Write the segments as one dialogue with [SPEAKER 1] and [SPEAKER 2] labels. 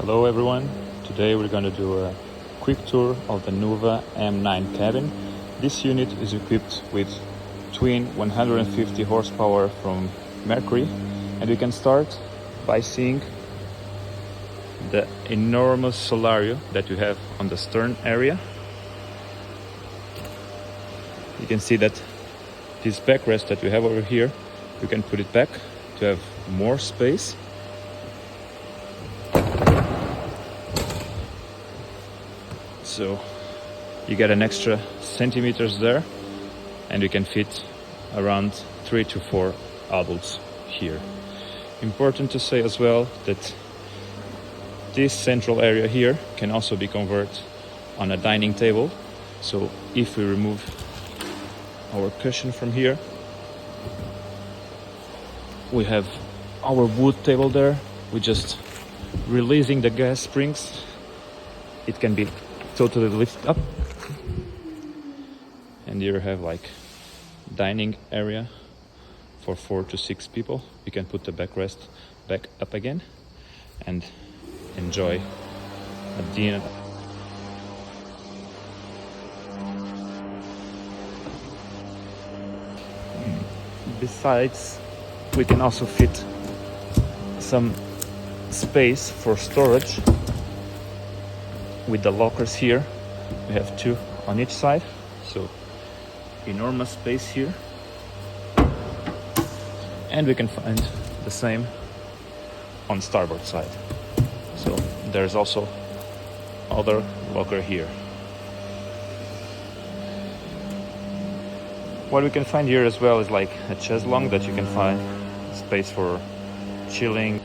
[SPEAKER 1] Hello everyone, today we're going to do a quick tour of the Nuva M9 Cabin. This unit is equipped with twin 150 horsepower from Mercury, and we can start by seeing the enormous solario that you have on the stern area. You can see that this backrest that we have over here, you can put it back to have more space. So you get an extra centimeters there, and you can fit around 3 to 4 adults here. Important to say as well that this central area here can also be converted on a dining table. So if we remove our cushion from here, we have our wood table there. We're just releasing the gas springs. It can be totally lifted up, and here you have like dining area for 4 to 6 people. You can put the backrest back up again and enjoy a dinner. Besides, we can also fit some space for storage with the lockers here. We have 2 on each side, so enormous space here. And we can find the same on starboard side. So there's also other locker here. What we can find here as well is like a chaiselong that you can find space for chilling.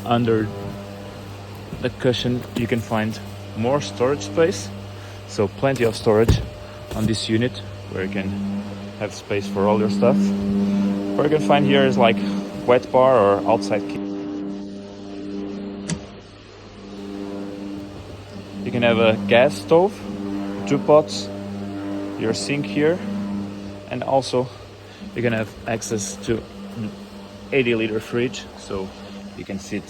[SPEAKER 1] Under the cushion you can find more storage space, so plenty of storage on this unit where you can have space for all your stuff. What you can find here is like wet bar or outside kitchen. You can have a gas stove, 2 pots, your sink here, and also you can have access to 80-liter fridge, so you can fit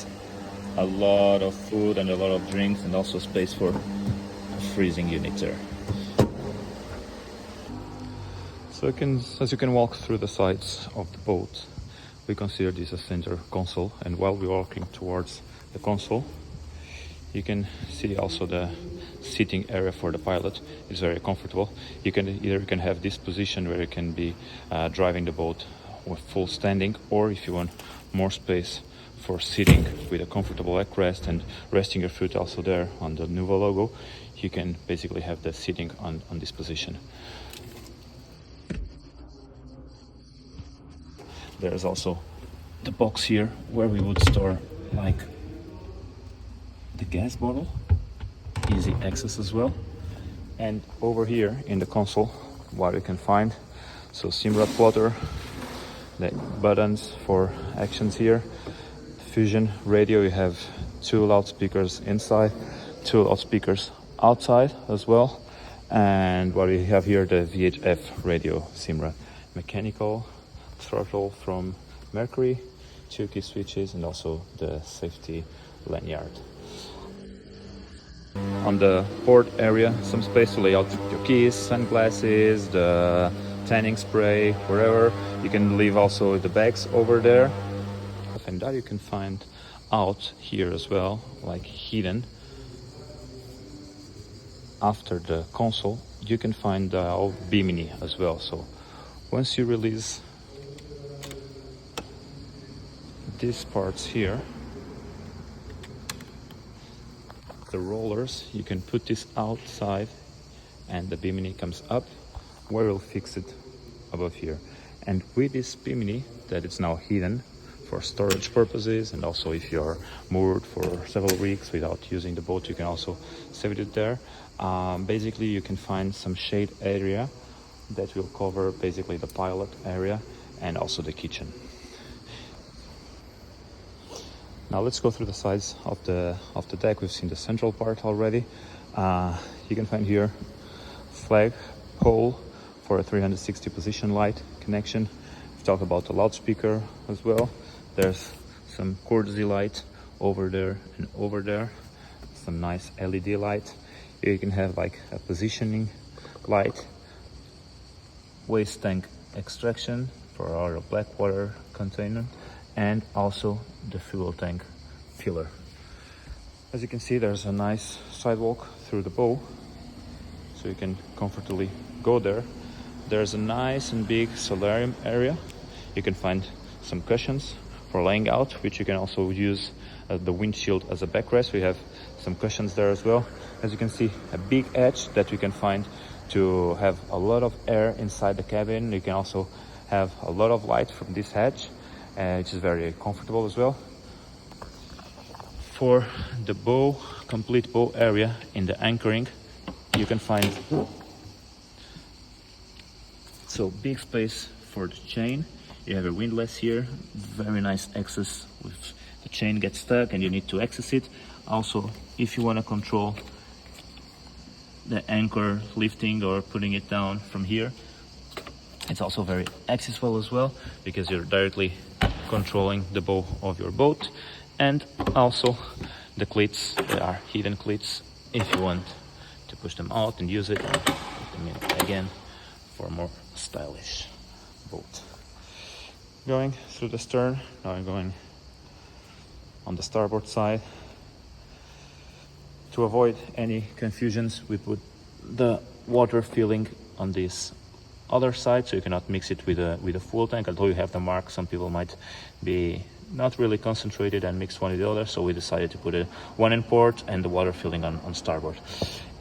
[SPEAKER 1] a lot of food and a lot of drinks, and also space for a freezing unit there. So as you can walk through the sides of the boat, we consider this a center console, and while we're walking towards the console, you can see also the seating area for the pilot is very comfortable. You can have this position where you can be driving the boat with full standing, or if you want more space for sitting with a comfortable backrest and resting your foot also there on the Nuva logo, you can basically have the sitting on this position. There's also the box here where we would store like the gas bottle, easy access as well. And over here in the console, what you can find, so Simra plotter, the buttons for actions here, fusion radio. You have 2 loudspeakers inside, 2 loudspeakers outside as well. And what we have here, the VHF radio Simra, mechanical throttle from Mercury, 2 key switches, and also the safety lanyard. On the port area, some space to lay out your keys, sunglasses, the tanning spray, wherever. You can leave also the bags over there. And that you can find out here as well, like hidden after the console. You can find the old bimini as well. So once you release these parts here, the rollers, you can put this outside and the bimini comes up, where we'll fix it above here. And with this bimini that it's now hidden for storage purposes, and also if you're moored for several weeks without using the boat, you can also save it there. Basically you can find some shade area that will cover basically the pilot area and also the kitchen. Now let's go through the sides of the deck. We've seen the central part already. You can find here flag pole for a 360 position light connection. We've talked about the loudspeaker as well. There's some courtesy light over there and over there, some nice LED light. Here you can have like a positioning light, waste tank extraction for our black water container, and also the fuel tank filler. As you can see, there's a nice sidewalk through the bow, so you can comfortably go there. There's a nice and big solarium area. You can find some cushions for laying out, which you can also use the windshield as a backrest. We have some cushions there as well. As you can see, a big edge that we can find to have a lot of air inside the cabin. You can also have a lot of light from this hatch, which is very comfortable as well. For the bow, complete bow area in the anchoring, you can find so big space for the chain. You have a windlass here, very nice access if the chain gets stuck and you need to access it. Also, if you want to control the anchor lifting or putting it down from here, it's also very accessible as well, because you're directly controlling the bow of your boat. And also the cleats, they are hidden cleats if you want to push them out and use it, and put them in again for a more stylish boat. Going through the stern, now I'm going on the starboard side. To avoid any confusions, we put the water filling on this other side, so you cannot mix it with a full tank. Although you have the mark, some people might be not really concentrated and mix one with the other, so we decided to put one in port and the water filling on starboard.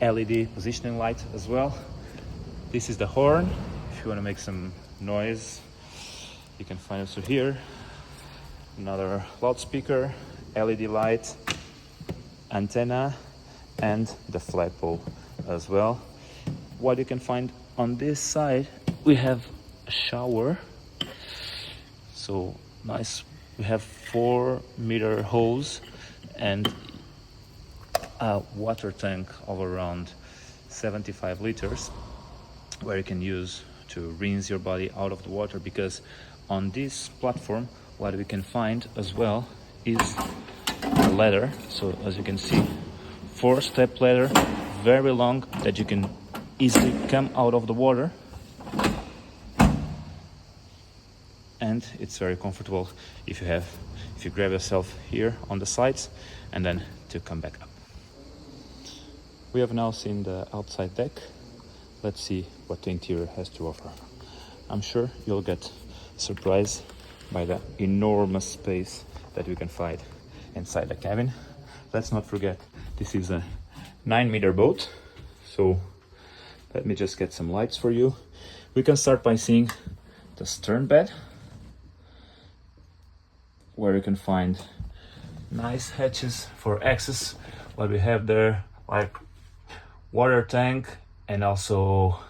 [SPEAKER 1] LED positioning light as well. This is the horn. If you want to make some noise, you can find it through here. Another loudspeaker, LED light, antenna, and the flagpole as well. What you can find on this side, we have a shower. So nice. We have 4-meter hose and a water tank of around 75 liters, where you can use to rinse your body out of the water. Because on this platform, what we can find as well is a ladder. So as you can see, 4-step ladder, very long, that you can easily come out of the water, and it's very comfortable if you grab yourself here on the sides and then to come back up. We have now seen the outside deck. Let's see what the interior has to offer. I'm sure you'll get surprised by the enormous space that we can find inside the cabin. Let's not forget, this is a 9-meter boat, so let me just get some lights for you. We can start by seeing the stern bed, where you can find nice hatches for access. What we have there, like water tank and also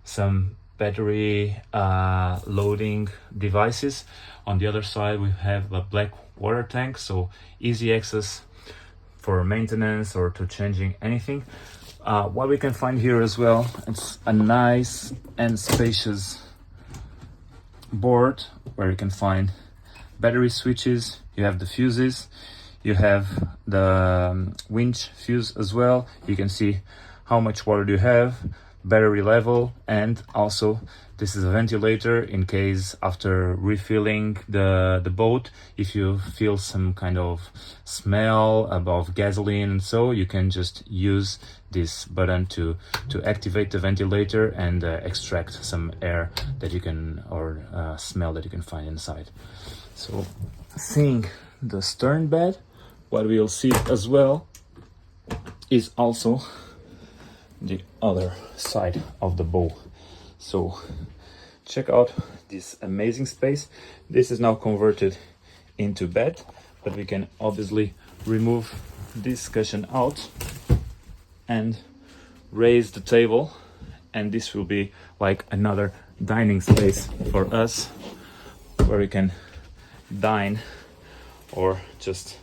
[SPEAKER 1] some battery loading devices. On the other side, we have a black water tank, so easy access for maintenance or to changing anything. What we can find here as well, it's a nice and spacious board where you can find battery switches. You have the fuses, you have the winch fuse as well. You can see how much water do you have, battery level, and also this is a ventilator in case after refilling the boat, if you feel some kind of smell above gasoline, and so you can just use this button to activate the ventilator and extract some air that you can, or smell that you can find inside. So seeing the stern bed, what we'll see as well is also the other side of the bow. So check out this amazing space. This is now converted into bed, but we can obviously remove this cushion out and raise the table, and this will be like another dining space for us, where we can dine or just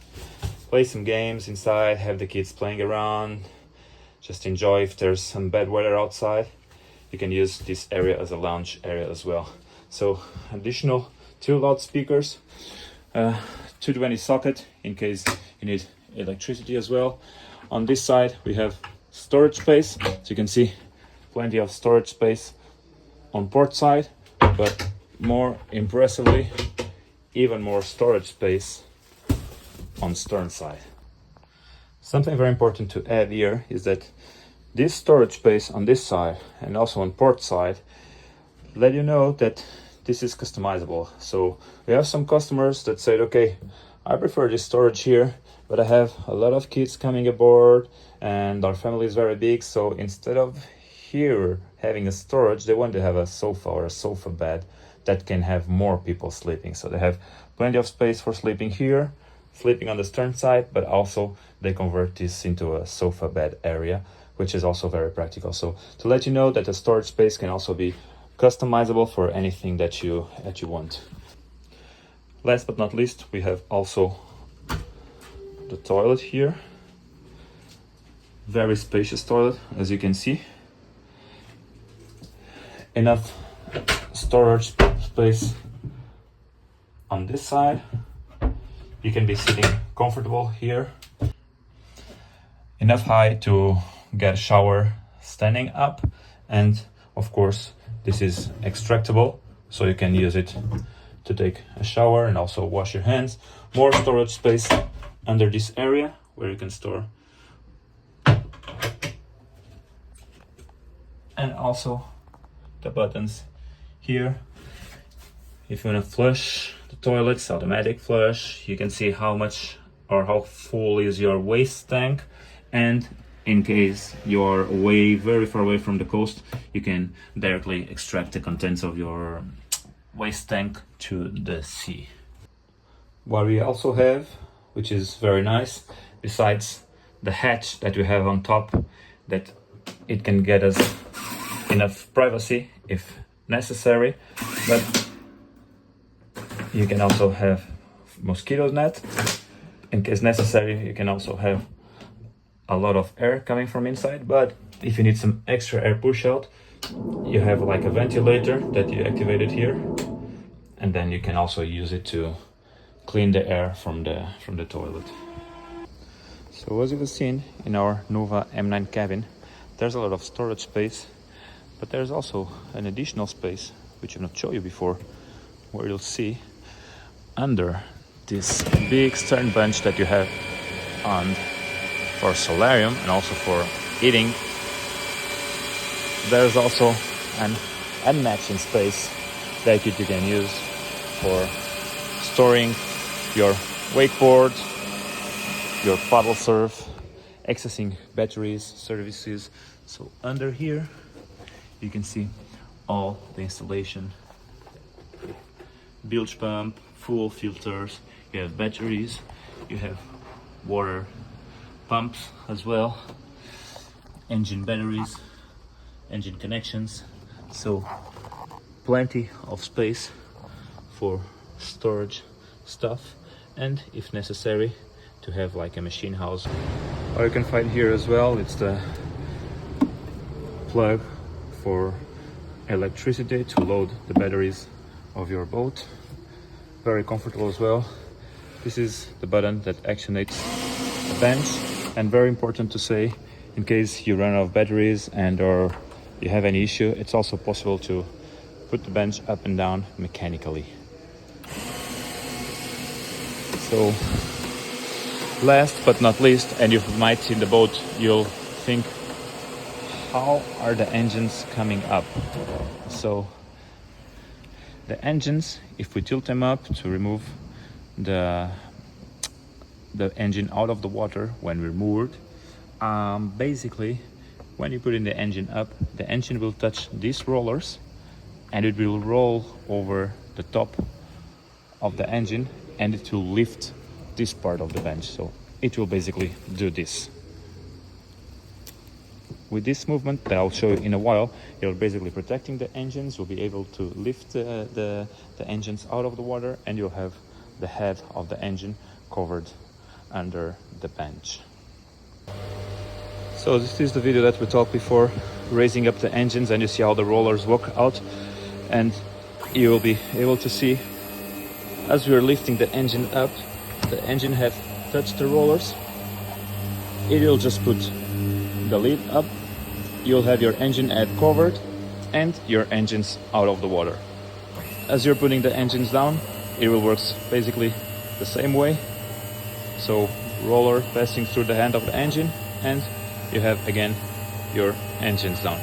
[SPEAKER 1] play some games inside, have the kids playing around, just enjoy. If there's some bad weather outside, you can use this area as a lounge area as well. So additional 2 loudspeakers, 220 socket in case you need electricity as well. On this side we have storage space, so you can see plenty of storage space on port side, but more impressively, even more storage space on stern side. Something very important to add here is that this storage space on this side and also on port side let you know that this is customizable. So we have some customers that said, okay, I prefer this storage here, but I have a lot of kids coming aboard and our family is very big, so instead of here having a storage, they want to have a sofa or a sofa bed that can have more people sleeping. So they have plenty of space for sleeping here, sleeping on the stern side, but also they convert this into a sofa bed area, which is also very practical. So to let you know that the storage space can also be customizable for anything that you want. Last but not least, we have also the toilet here. Very spacious toilet, as you can see. Enough storage space on this side. You can be sitting comfortable here. Enough height to get a shower standing up, and of course this is extractable, so you can use it to take a shower and also wash your hands. More storage space under this area where you can store, and also the buttons here. If you want to flush the toilets, automatic flush, you can see how much or how full is your waste tank, and in case you're very far away from the coast, you can directly extract the contents of your waste tank to the sea. What we also have, which is very nice, besides the hatch that we have on top, that it can get us enough privacy if necessary, but you can also have mosquito net. In case necessary, you can also have a lot of air coming from inside, but if you need some extra air push out, you have like a ventilator that you activated here, and then you can also use it to clean the air from the toilet. So as you've seen in our Nuva M9 cabin, there's a lot of storage space, but there's also an additional space which I've not shown you before, where you'll see under this big stern bench that you have on for solarium and also for eating, there's also an unmatching space that you can use for storing your wakeboard, your paddle surf, accessing batteries, services. So under here you can see all the installation: bilge pump, fuel filters, you have batteries, you have water pumps as well, engine batteries, engine connections. So plenty of space for storage stuff, and if necessary to have like a machine house. Or you can find here as well, it's the plug for electricity to load the batteries of your boat. Very comfortable as well. This is the button that activates the bench, and very important to say, in case you run out of batteries and or you have any issue, it's also possible to put the bench up and down mechanically. So last but not least, and you might see in the boat, you'll think, how are the engines coming up? So the engines, if we tilt them up to remove the engine out of the water when we're moored, basically when you put in the engine up, the engine will touch these rollers and it will roll over the top of the engine, and it will lift this part of the bench. So it will basically do this. With this movement that I'll show you in a while, you're basically protecting the engines. You'll be able to lift the engines out of the water, and you'll have the head of the engine covered under the bench. So this is the video that we talked before, raising up the engines, and you see how the rollers walk out, and you will be able to see as we are lifting the engine up, the engine head touch the rollers, it will just put the lid up. You'll have your engine head covered and your engines out of the water. As you're putting the engines down, it will work basically the same way. So roller passing through the hand of the engine, and you have again your engines down.